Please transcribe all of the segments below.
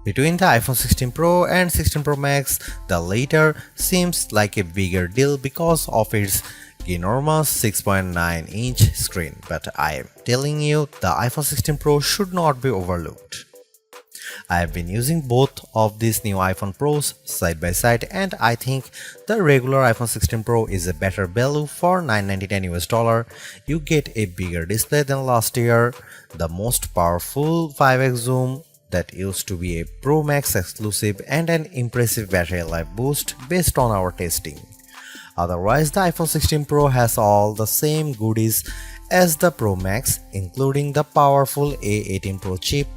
Between the iPhone 16 Pro and 16 Pro Max, the latter seems like a bigger deal because of its enormous 6.9-inch screen, but I am telling you, the iPhone 16 Pro should not be overlooked. I have been using both of these new iPhone Pros side by side, and I think the regular iPhone 16 Pro is a better value for $999. You get a bigger display than last year, the most powerful 5x zoom that used to be a Pro Max exclusive, and an impressive battery life boost based on our testing. Otherwise, the iPhone 16 Pro has all the same goodies as the Pro Max, including the powerful A18 Pro chip,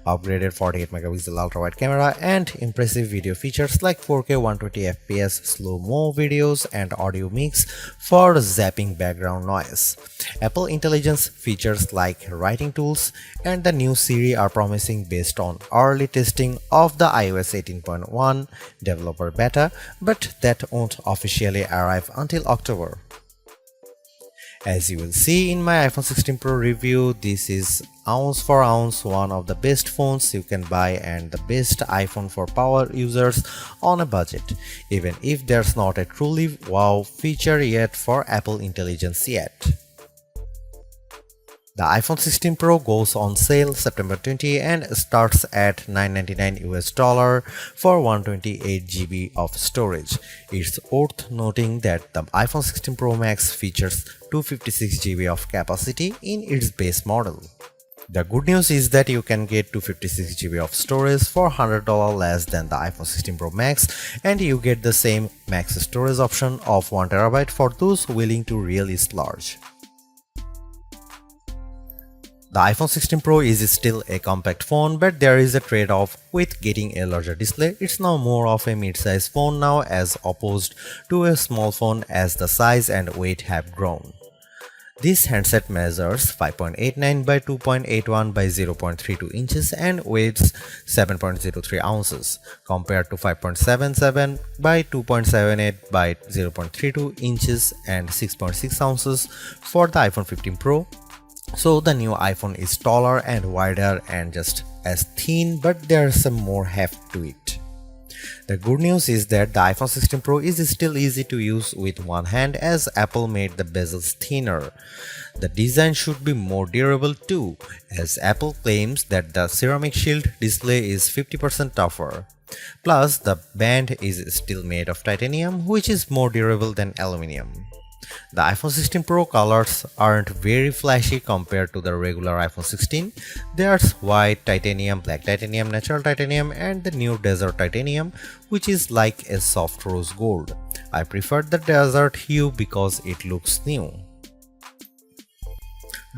upgraded 48 megapixel ultra-wide camera, and impressive video features like 4K 120fps slow-mo videos and audio mix for zapping background noise. Apple Intelligence features like writing tools and the new Siri are promising based on early testing of the iOS 18.1 developer beta, but that won't officially arrive until October. As you will see in my iPhone 16 Pro review, this is ounce for ounce one of the best phones you can buy and the best iPhone for power users on a budget, even if there's not a truly wow feature yet for Apple Intelligence yet. The iPhone 16 Pro goes on sale September 20 and starts at $999 for 128GB of storage. It's worth noting that the iPhone 16 Pro Max features 256GB of capacity in its base model. The good news is that you can get 256GB of storage for $100 less than the iPhone 16 Pro Max, and you get the same max storage option of 1TB for those willing to really splurge. The iPhone 16 Pro is still a compact phone, but there is a trade-off with getting a larger display. It's now more of a mid-size phone now as opposed to a small phone as the size and weight have grown. This handset measures 5.89 by 2.81 by 0.32 inches and weighs 7.03 ounces compared to 5.77 by 2.78 by 0.32 inches and 6.6 ounces for the iPhone 15 Pro. So the new iPhone is taller and wider and just as thin, but there's some more heft to it. The good news is that the iPhone 16 Pro is still easy to use with one hand as Apple made the bezels thinner. The design should be more durable too, as Apple claims that the ceramic shield display is 50% tougher. Plus, the band is still made of titanium, which is more durable than aluminum. The iPhone 16 Pro colors aren't very flashy compared to the regular iPhone 16. There's white titanium, black titanium, natural titanium, and the new desert titanium, which is like a soft rose gold. I prefer the desert hue because it looks new.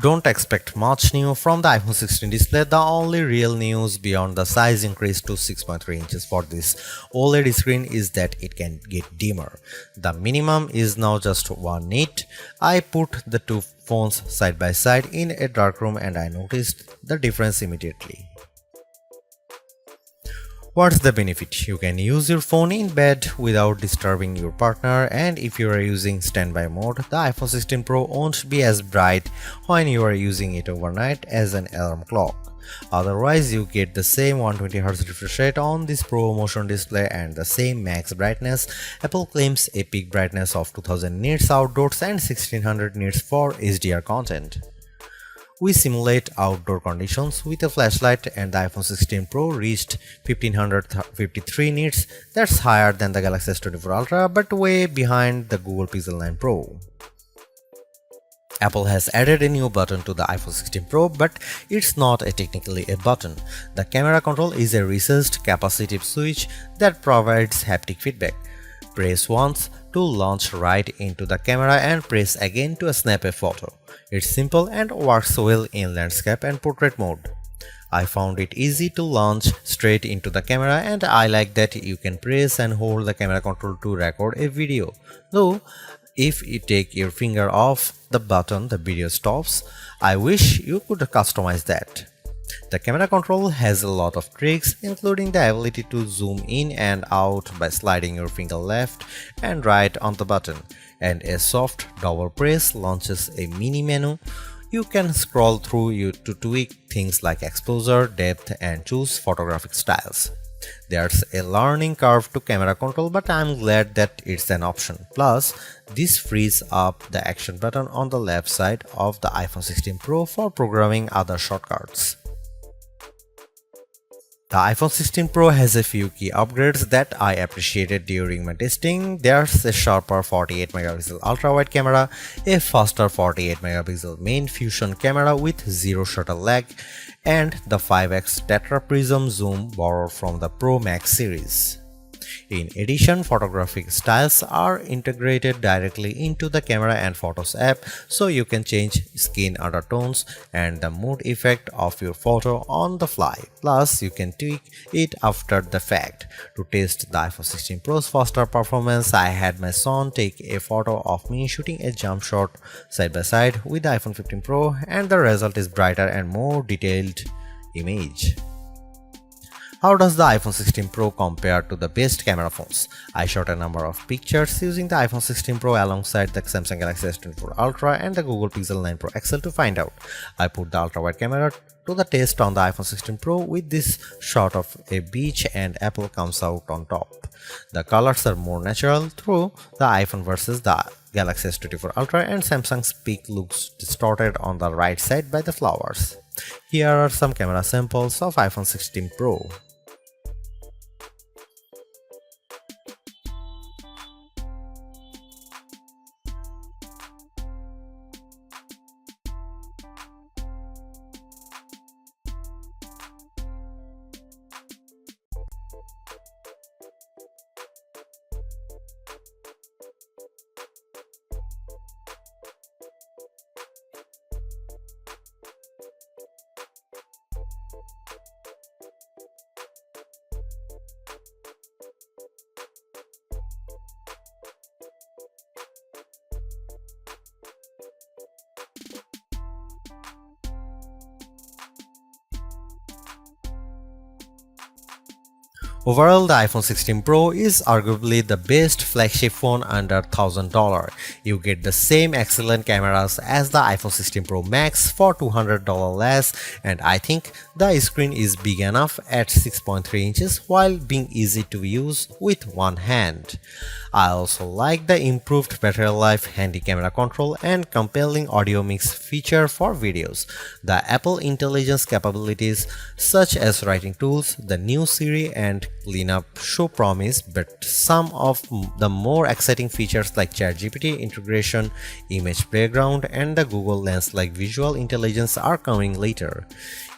Don't expect much new from the iPhone 16 display. The only real news beyond the size increase to 6.3 inches for this OLED screen is that it can get dimmer. The minimum is now just 1 nit. I put the two phones side by side in a dark room and I noticed the difference immediately. What's the benefit? You can use your phone in bed without disturbing your partner, and if you are using standby mode, the iPhone 16 Pro won't be as bright when you are using it overnight as an alarm clock. Otherwise, you get the same 120Hz refresh rate on this Pro Motion display and the same max brightness. Apple claims a peak brightness of 2000 nits outdoors and 1600 nits for HDR content. We simulate outdoor conditions with a flashlight and the iPhone 16 Pro reached 1553 nits. That's higher than the Galaxy S24 Ultra but way behind the Google Pixel 9 Pro. Apple has added a new button to the iPhone 16 Pro, but it's not technically a button. The camera control is a recessed capacitive switch that provides haptic feedback. Press once to launch right into the camera and press again to snap a photo. It's simple and works well in landscape and portrait mode. I found it easy to launch straight into the camera and I like that you can press and hold the camera control to record a video. Though, if you take your finger off the button, the video stops. I wish you could customize that. The camera control has a lot of tricks, including the ability to zoom in and out by sliding your finger left and right on the button, and a soft double press launches a mini menu. You can scroll through to tweak things like exposure, depth, and choose photographic styles. There's a learning curve to camera control, but I'm glad that it's an option. Plus, this frees up the action button on the left side of the iPhone 16 Pro for programming other shortcuts. The iPhone 16 Pro has a few key upgrades that I appreciated during my testing. There's a sharper 48 megapixel ultra-wide camera, a faster 48 megapixel main fusion camera with zero shutter lag, and the 5x tetra prism zoom borrowed from the Pro Max series. In addition, photographic styles are integrated directly into the Camera and Photos app, so you can change skin undertones and the mood effect of your photo on the fly. Plus, you can tweak it after the fact. To test the iPhone 16 Pro's faster performance, I had my son take a photo of me shooting a jump shot side by side with the iPhone 15 Pro, and the result is brighter and more detailed image. How does the iPhone 16 Pro compare to the best camera phones? I shot a number of pictures using the iPhone 16 Pro alongside the Samsung Galaxy S24 Ultra and the Google Pixel 9 Pro XL to find out. I put the ultra-wide camera to the test on the iPhone 16 Pro with this shot of a beach and Apple comes out on top. The colors are more natural through the iPhone versus the Galaxy S24 Ultra, and Samsung's peak looks distorted on the right side by the flowers. Here are some camera samples of iPhone 16 Pro. Overall, the iPhone 16 Pro is arguably the best flagship phone under $1,000. You get the same excellent cameras as the iPhone 16 Pro Max for $200 less, and I think the screen is big enough at 6.3 inches while being easy to use with one hand. I also like the improved battery life, handy camera control, and compelling audio mix feature for videos. The Apple Intelligence capabilities such as writing tools, the new Siri, and cleanup show promise, but some of the more exciting features like ChatGPT integration, image background, and the Google Lens like visual intelligence are coming later.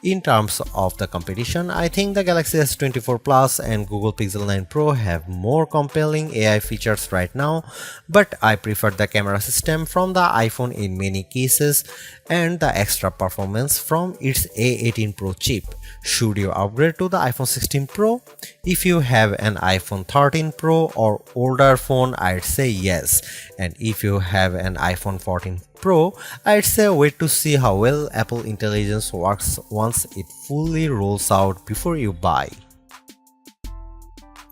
In terms of the competition, I think the Galaxy S24 Plus and Google Pixel 9 Pro have more compelling AI features right now, but I prefer the camera system from the iPhone in many cases and the extra performance from its A18 Pro chip. Should you upgrade to the iPhone 16 Pro? If you have an iPhone 13 Pro or older phone, I'd say yes. And if you have an iPhone 14 Pro, I'd say wait to see how well Apple Intelligence works once it fully rolls out before you buy.